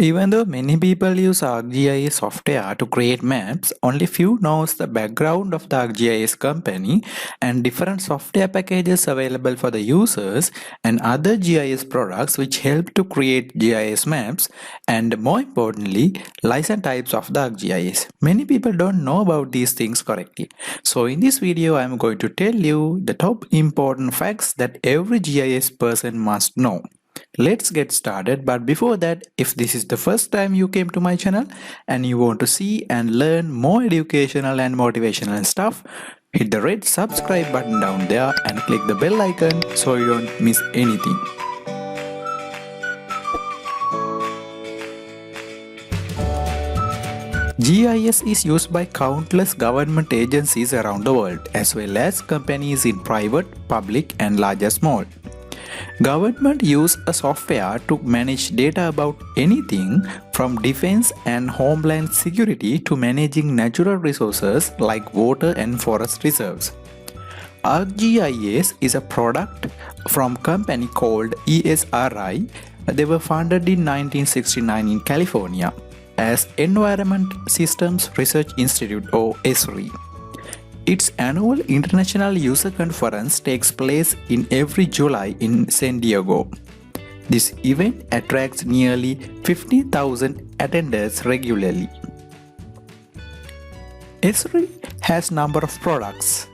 Even though many people use ArcGIS software to create maps, only few knows the background of the ArcGIS company and different software packages available for the users and other GIS products which help to create GIS maps and more importantly, license types of the ArcGIS. Many people don't know about these things correctly. So in this video, I am going to tell you the top important facts that every GIS person must know. Let's get started, but before that, if this is the first time you came to my channel and you want to see and learn more educational and motivational stuff, hit the red subscribe button down there and click the bell icon so you don't miss anything. GIS is used by countless government agencies around the world as well as companies in private, public and large or small. Government use a software to manage data about anything from defense and homeland security to managing natural resources like water and forest reserves. ArcGIS is a product from a company called ESRI. They were founded in 1969 in California as Environment Systems Research Institute or ESRI. Its annual International User Conference takes place in every July in San Diego. This event attracts nearly 50,000 attenders regularly. ESRI has number of products.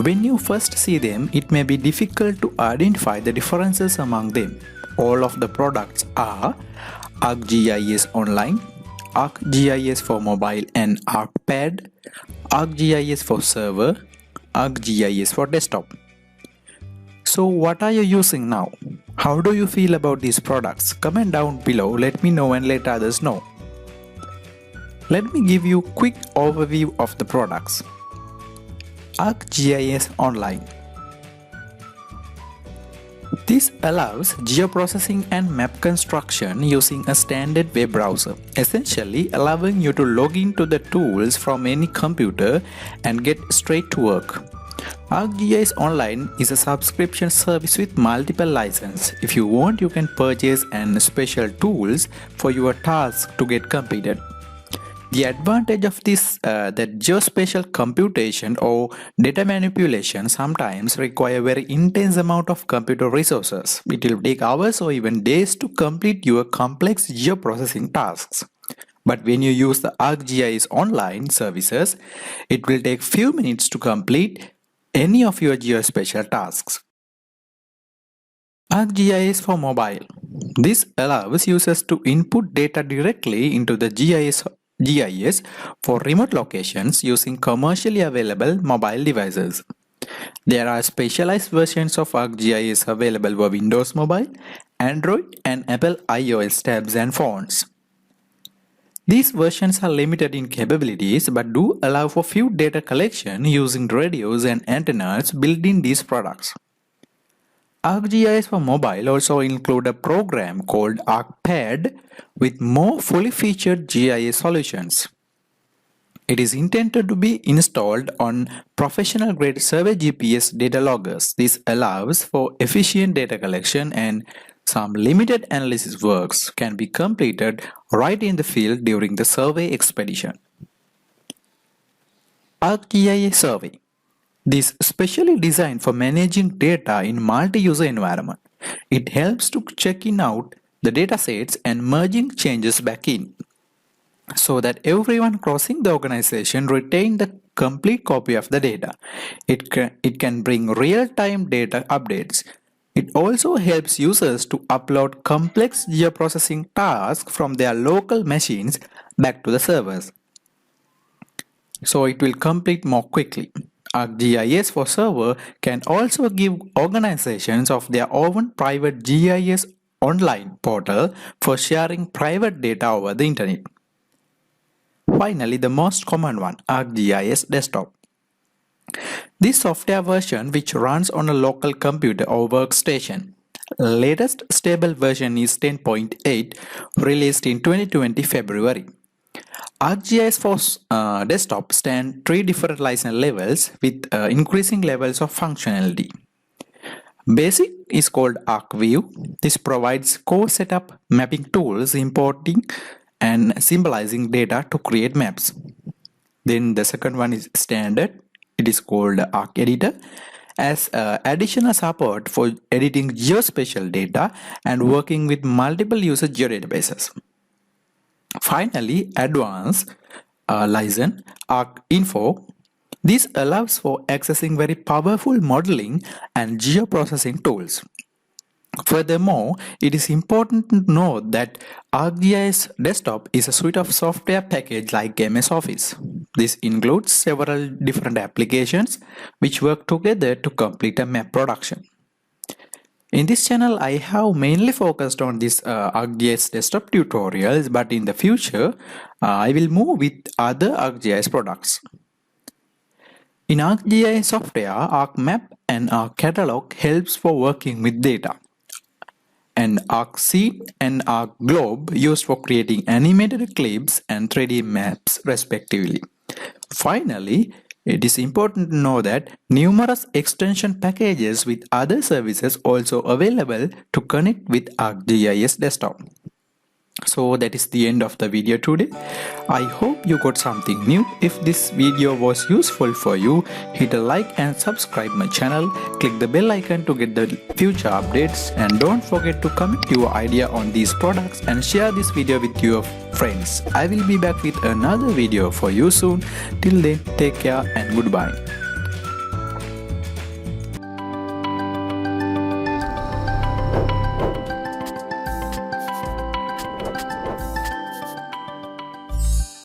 When you first see them, it may be difficult to identify the differences among them. All of the products are ArcGIS Online, ArcGIS for mobile and ArcPad, ArcGIS for server, ArcGIS for desktop. So what are you using now? How do you feel about these products? Comment down below, let me know and let others know. Let me give you a quick overview of the products. ArcGIS Online. This allows geoprocessing and map construction using a standard web browser, essentially allowing you to log into the tools from any computer and get straight to work. ArcGIS Online is a subscription service with multiple licenses. If you want, you can purchase and special tools for your task to get completed. The advantage of this that geospatial computation or data manipulation sometimes require very intense amount of computer resources. It will take hours or even days to complete your complex geoprocessing tasks. But when you use the ArcGIS Online services, it will take few minutes to complete any of your geospatial tasks. ArcGIS for mobile. This allows users to input data directly into the GIS for remote locations using commercially available mobile devices. There are specialized versions of ArcGIS available for Windows Mobile, Android and Apple iOS tabs and phones. These versions are limited in capabilities but do allow for few data collection using radios and antennas built in these products. ArcGIS for mobile also include a program called ArcPad with more fully featured GIS solutions. It is intended to be installed on professional grade survey GPS data loggers. This allows for efficient data collection and some limited analysis works can be completed right in the field during the survey expedition. ArcGIS Survey. This is specially designed for managing data in multi-user environment. It helps to checking out the datasets and merging changes back in, so that everyone crossing the organization retain the complete copy of the data. It can bring real-time data updates. It also helps users to upload complex geoprocessing tasks from their local machines back to the servers, so it will complete more quickly. ArcGIS for server can also give organizations of their own private GIS online portal for sharing private data over the internet. Finally, the most common one, ArcGIS Desktop. This software version which runs on a local computer or workstation. Latest stable version is 10.8, released in 2020 February. ArcGIS for desktop stand 3 different license levels with increasing levels of functionality. Basic is called ArcView. This provides core setup mapping tools, importing and symbolizing data to create maps. Then the second one is standard. It is called ArcEditor as additional support for editing geospatial data and working with multiple user geodatabases. Finally, advanced license ArcInfo. This allows for accessing very powerful modeling and geoprocessing tools. Furthermore, it is important to note that ArcGIS Desktop is a suite of software package like MS Office. This includes several different applications which work together to complete a map production. In this channel, I have mainly focused on this ArcGIS Desktop tutorials, but in the future, I will move with other ArcGIS products. In ArcGIS software, ArcMap and ArcCatalog helps for working with data, and ArcScene and ArcGlobe used for creating animated clips and 3D maps respectively. Finally, it is important to know that numerous extension packages with other services also available to connect with ArcGIS Desktop. So that is the end of the video today. I hope you got something new. If this video was useful for you, hit a like and subscribe my channel. Click the bell icon to get the future updates, and don't forget to comment your idea on these products and share this video with your friends. I will be back with another video for you soon. Till then, take care and goodbye.